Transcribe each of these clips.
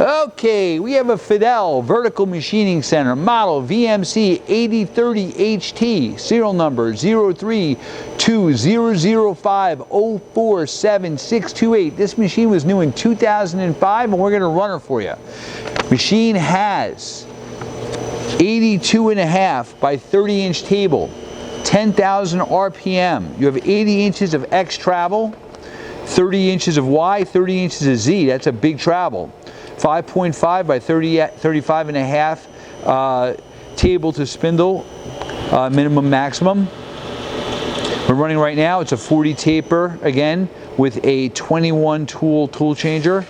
Okay, we have a Fadal Vertical Machining Center model VMC 8030HT, serial number 032005047628. This machine was new in 2005 and we're going to run her for you. Machine has 82.5 by 30-inch table, 10,000 RPM. You have 80 inches of X travel, 30 inches of Y, 30 inches of Z. That's a big travel. 5.5 by 35 and a half table to spindle, minimum maximum. We're running right now, it's a 40 taper again with a 21 tool changer.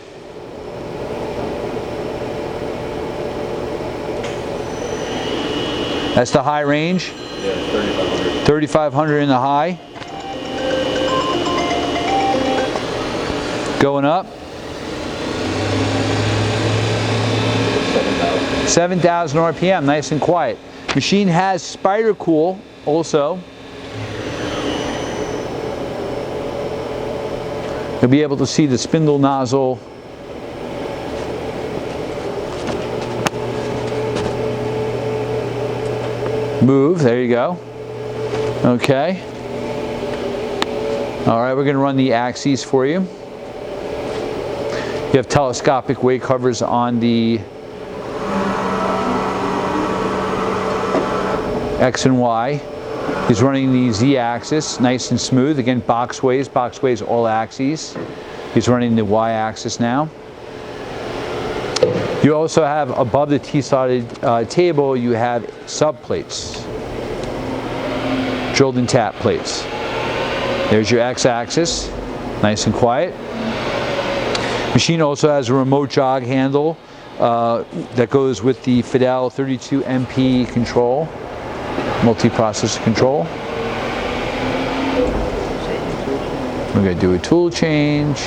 That's the high range. Yeah, 3,500. 3,500 in the high. Going up. 7,000 RPM, nice and quiet. Machine has spider cool also. You'll be able to see the spindle nozzle move. There you go. Okay. All right, we're going to run the axes for you. You have telescopic weight covers on the X and Y. He's running the Z axis, nice and smooth. Again, boxways all axes. He's running the Y axis now. You also have above the T-slotted table, you have subplates, drilled and tap plates. There's your X axis, nice and quiet. Machine also has a remote jog handle that goes with the Fadal 32 MP control. Multi-processor control. We're going to do a tool change.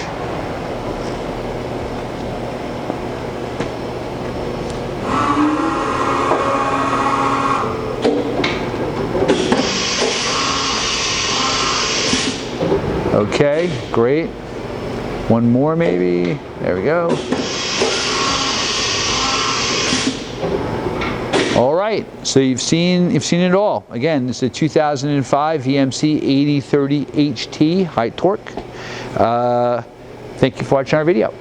Okay, great. One more maybe. There we go. All right, so you've seen it all. Again, this is a 2005 VMC 8030HT high torque. Thank you for watching our video.